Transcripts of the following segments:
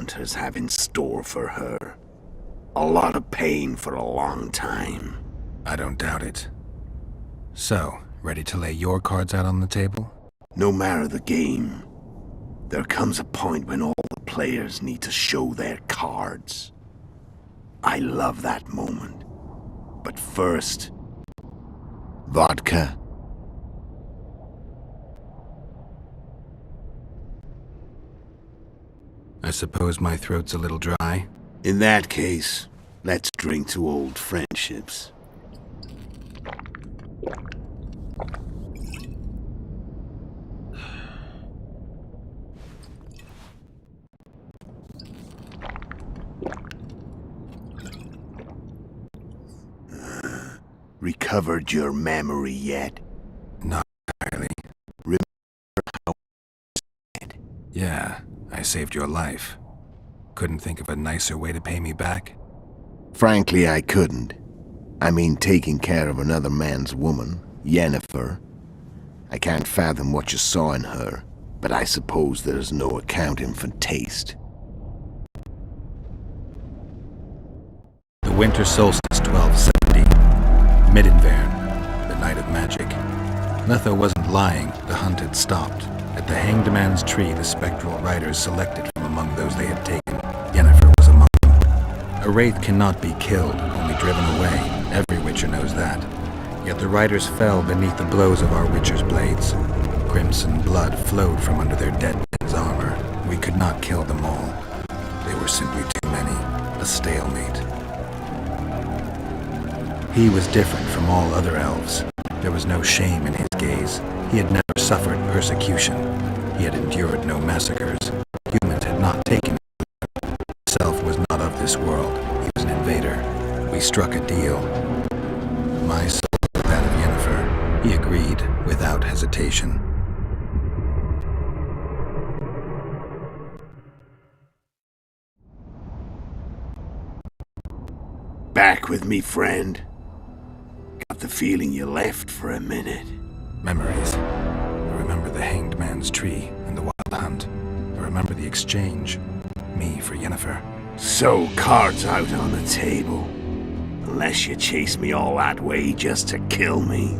hunters have in store for her. A lot of pain for a long time. I don't doubt it. So, ready to lay your cards out on the table? No matter the game, there comes a point when all the players need to show their cards. I love that moment. But first, vodka. I suppose my throat's a little dry. In that case, let's drink to old friendships. Recovered your memory yet? Not entirely. Remember how Yeah, I saved your life. Couldn't think of a nicer way to pay me back? Frankly, I couldn't. I mean, taking care of another man's woman, Yennefer. I can't fathom what you saw in her, but I suppose there's no accounting for taste. The winter solstice 1270. Midinvern, the night of magic. Letho wasn't lying, the hunt had stopped. At the Hanged Man's Tree, the spectral riders selected from among those they had taken. Yennefer was among them. A wraith cannot be killed, only driven away. Every witcher knows that. Yet the riders fell beneath the blows of our witcher's blades. Crimson blood flowed from under their dead men's armor. We could not kill them all. They were simply too many. A stalemate. He was different from all other elves. There was no shame in his gaze. He had never suffered persecution. He had endured no massacres. Humans had not taken him. Himself was not of this world. He was an invader. We struck a deal. My soul was that of Yennefer. He agreed without hesitation. Back with me, friend. Got the feeling you left for a minute. Memories. I remember the Hanged Man's Tree and the wild hunt. I remember the exchange. Me for Yennefer. So, cards out on the table. Unless you chase me all that way just to kill me.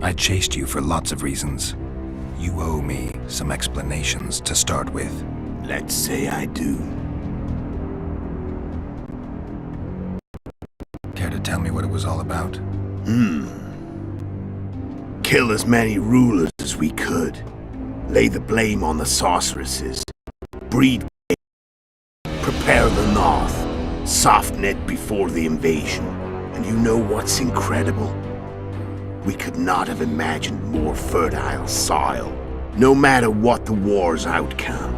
I chased you for lots of reasons. You owe me some explanations to start with. Let's say I do. Care to tell me what it was all about? Kill as many rulers as we could. Lay the blame on the sorceresses. Breed. Prepare the north. Soft net before the invasion. And you know what's incredible? We could not have imagined more fertile soil. No matter what the war's outcome,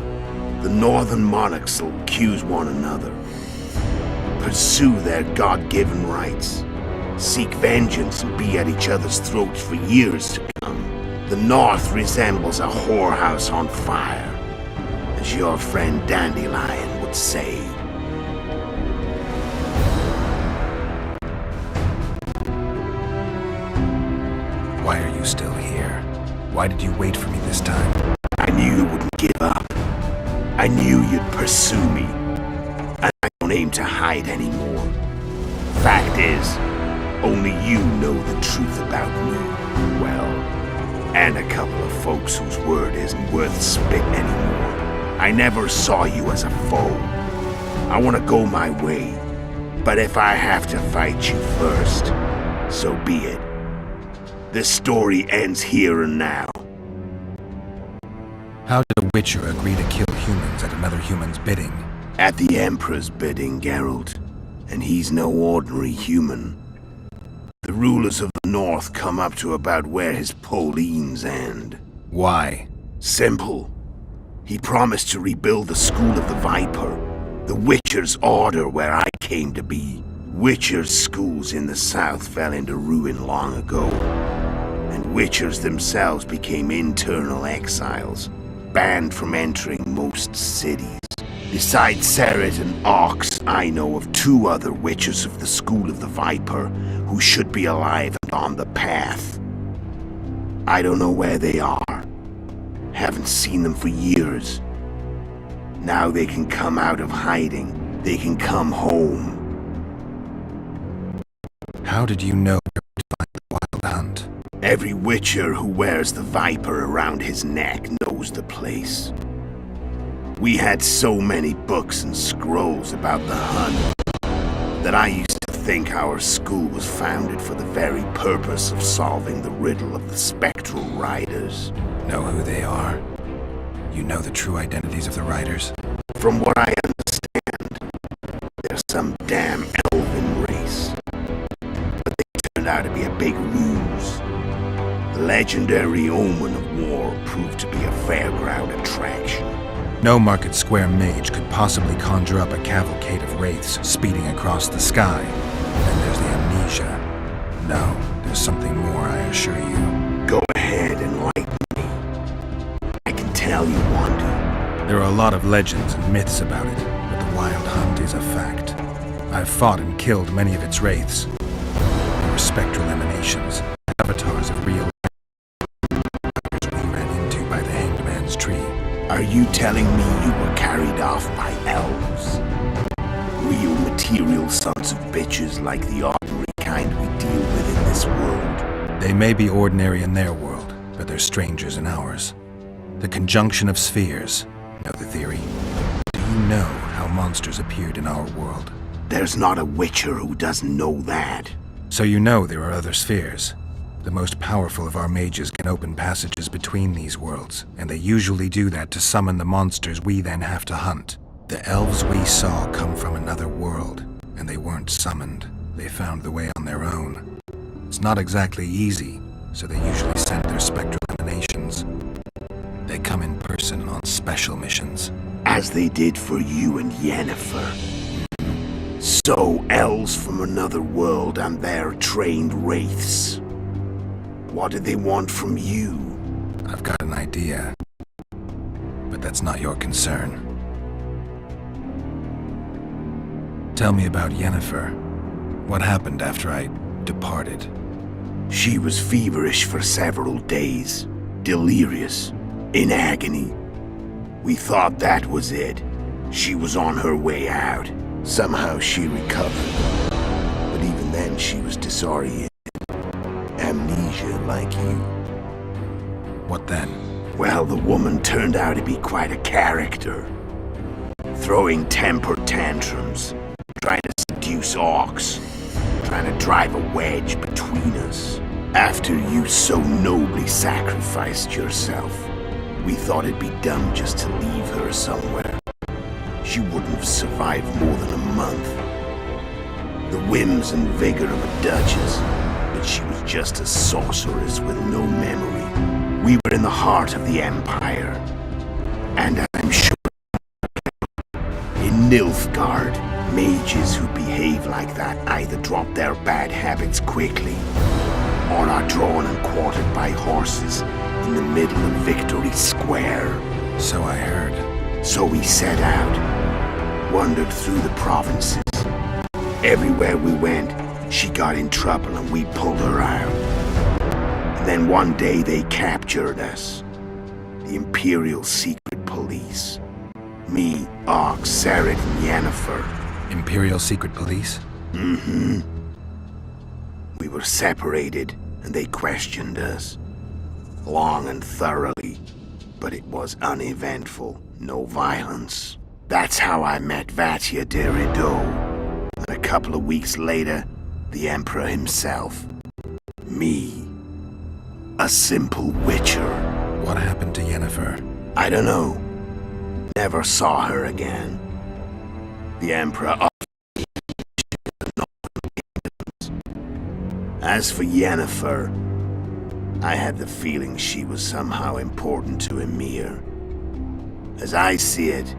the northern monarchs will accuse one another. Pursue their God-given rights. Seek vengeance and be at each other's throats for years to come. The North resembles a whorehouse on fire, as your friend Dandelion would say. Why are you still here? Why did you wait for me this time? I knew you wouldn't give up. I knew you'd pursue me. And I don't aim to hide anymore. Fact is, only you know the truth about me. Well, and a couple of folks whose word isn't worth spit anymore. I never saw you as a foe. I want to go my way. But if I have to fight you first, so be it. This story ends here and now. How did a witcher agree to kill humans at another human's bidding? At the Emperor's bidding, Geralt. And he's no ordinary human. The rulers of the North come up to about where his Pauline's end. Why? Simple. He promised to rebuild the School of the Viper, the Witcher's Order where I came to be. Witcher's schools in the South fell into ruin long ago, and Witchers themselves became internal exiles, banned from entering most cities. Besides Seret and Ox, I know of 2 other Witchers of the School of the Viper who should be alive and on the path. I don't know where they are. Haven't seen them for years. Now they can come out of hiding. They can come home. How did you know where to find the Wild Hunt? Every witcher who wears the viper around his neck knows the place. We had so many books and scrolls about the hunt that I used to think our school was founded for the very purpose of solving the riddle of the spectral riders. Know who they are? You know the true identities of the riders? From what I understand, they're some damn elven race. But they turned out to be a big ruse. The legendary omen of war proved to be a fairground attraction. No market square mage could possibly conjure up a cavalcade of wraiths speeding across the sky. Then there's the amnesia. No, there's something more, I assure you. Go ahead and enlighten me. I can tell you want to. There are a lot of legends and myths about it, but the Wild Hunt is a fact. I've fought and killed many of its wraiths. They were spectral emanations, avatars of real we ran into by the Hanged Man's tree. Are you telling me you were carried off by elves? Real material sons of bitches like the ordinary kind we deal with in this world? They may be ordinary in their world, but they're strangers in ours. The conjunction of spheres. Know the theory? Do you know how monsters appeared in our world? There's not a witcher who doesn't know that. So you know there are other spheres. The most powerful of our mages can open passages between these worlds, and they usually do that to summon the monsters we then have to hunt. The elves we saw come from another world, and they weren't summoned. They found the way on their own. It's not exactly easy, so they usually send their spectral emanations. They come in person on special missions. As they did for you and Yennefer. So, elves from another world and their trained wraiths. What did they want from you? I've got an idea, but that's not your concern. Tell me about Yennefer. What happened after I departed? She was feverish for several days, delirious, in agony. We thought that was it. She was on her way out. Somehow she recovered. But even then she was disoriented. Amnesia like you. What then? Well, the woman turned out to be quite a character. Throwing temper tantrums, trying to seduce orcs, trying to drive a wedge between us. After you so nobly sacrificed yourself, we thought it'd be dumb just to leave her somewhere. She wouldn't have survived more than a month. The whims and vigor of a duchess, but she was just a sorceress with no memory. We were in the heart of the Empire, and I'm sure in Nilfgaard, mages who behave like that either drop their bad habits quickly, or are drawn and quartered by horses in the middle of Victory Square. So I heard. So we set out, wandered through the provinces. Everywhere we went, she got in trouble and we pulled her out. And then one day they captured us. The Imperial Secret Police. Me, Ark, Sarah, and Yennefer. Imperial Secret Police? Mm-hmm. We were separated and they questioned us. Long and thoroughly. But it was uneventful. No violence. That's how I met Vatia de Rideau. And a couple of weeks later, the Emperor himself. Me. A simple witcher. What happened to Yennefer? I don't know. Never saw her again. The Emperor As for Yennefer, I had the feeling she was somehow important to Emir. As I see it,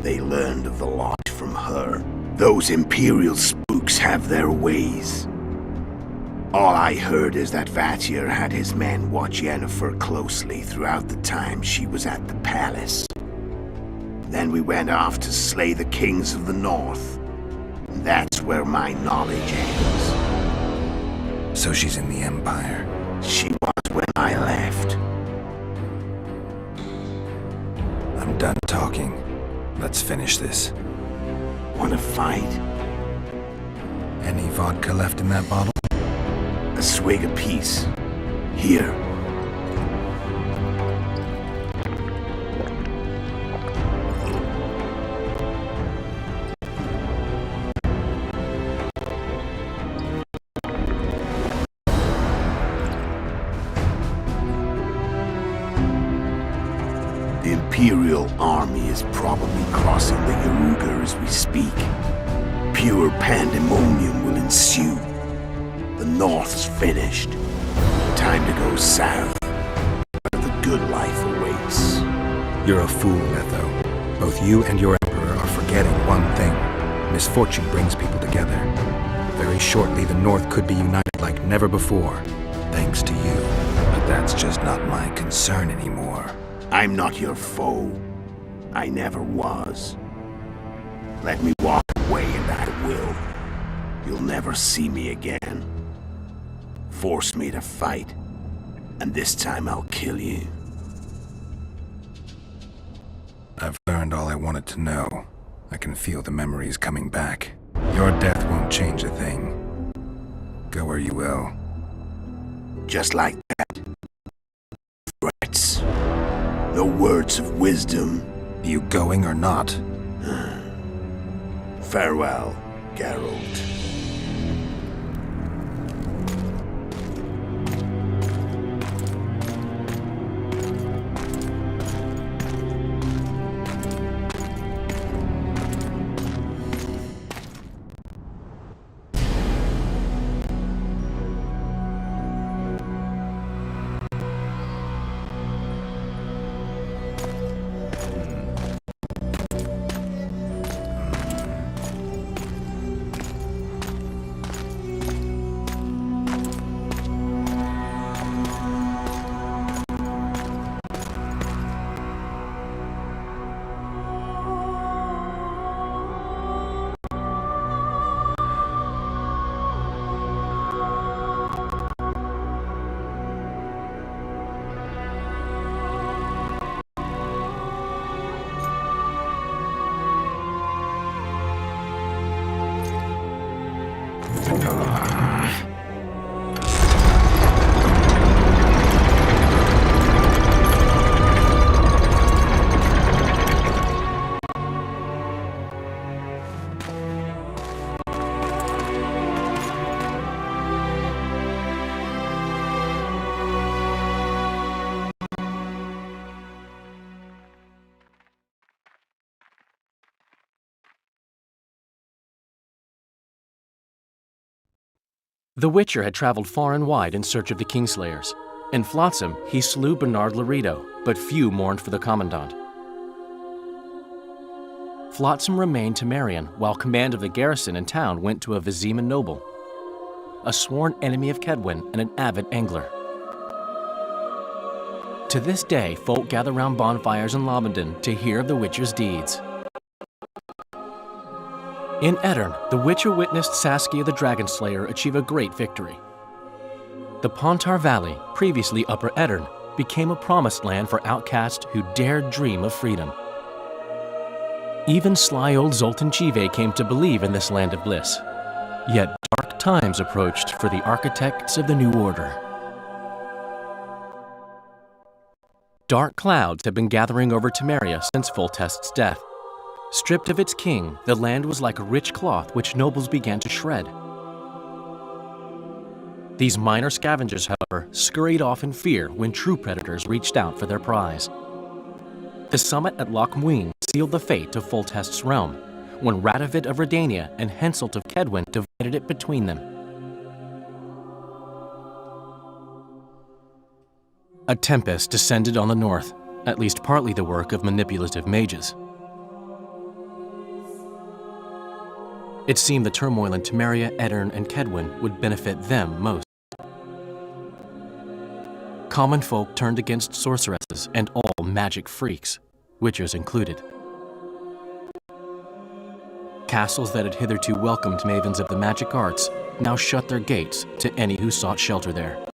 they learned of the lot from her. Those Imperial spooks have their ways. All I heard is that Vatir had his men watch Yennefer closely throughout the time she was at the palace. Then we went off to slay the kings of the north. And that's where my knowledge ends. So she's in the Empire. She was when I left. I'm done talking. Let's finish this. Wanna fight? Any vodka left in that bottle? A swig apiece. Here. The Imperial army is probably crossing the Yaruga as we speak. Pure pandemonium will ensue. The North's finished. Time to go south, where the good life awaits. You're a fool, Letho. Both you and your Emperor are forgetting one thing. Misfortune brings people together. Very shortly, the North could be united like never before, thanks to you. But that's just not my concern anymore. I'm not your foe. I never was. Let me walk away and I will. You'll never see me again. Force me to fight, and this time I'll kill you. I've learned all I wanted to know. I can feel the memories coming back. Your death won't change a thing. Go where you will. Just like that. Threats. No words of wisdom. You going or not? Farewell, Geralt. The Witcher had traveled far and wide in search of the Kingslayers. In Flotsam, he slew Bernard Laredo, but few mourned for the Commandant. Flotsam remained Temerian, while command of the garrison and town went to a Vizima noble, a sworn enemy of Kedwin and an avid angler. To this day, folk gather round bonfires in Lobenden to hear of the Witcher's deeds. In Edirn, the Witcher witnessed Saskia the Dragon Slayer achieve a great victory. The Pontar Valley, previously Upper Edirn, became a promised land for outcasts who dared dream of freedom. Even sly old Zoltan Chive came to believe in this land of bliss. Yet dark times approached for the architects of the New Order. Dark clouds had been gathering over Temeria since Foltest's death. Stripped of its king, the land was like a rich cloth which nobles began to shred. These minor scavengers, however, scurried off in fear when true predators reached out for their prize. The summit at Loch Muin sealed the fate of Foltest's realm, when Radovid of Redania and Henselt of Kedwin divided it between them. A tempest descended on the north, at least partly the work of manipulative mages. It seemed the turmoil in Temeria, Edirn, and Kedwin would benefit them most. Common folk turned against sorceresses and all magic freaks, witchers included. Castles that had hitherto welcomed mavens of the magic arts now shut their gates to any who sought shelter there.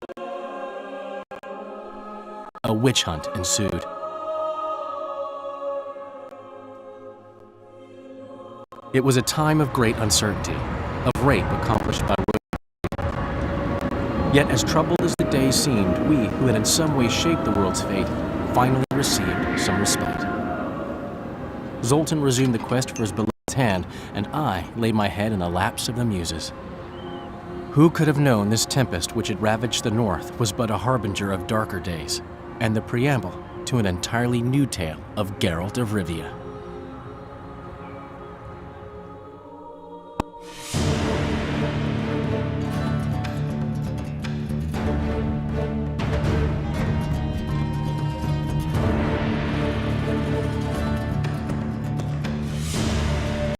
A witch hunt ensued. It was a time of great uncertainty, of rape accomplished by royalty. Yet as troubled as the days seemed, we, who had in some way shaped the world's fate, finally received some respite. Zoltan resumed the quest for his beloved's hand, and I laid my head in the laps of the muses. Who could have known this tempest which had ravaged the north was but a harbinger of darker days, and the preamble to an entirely new tale of Geralt of Rivia?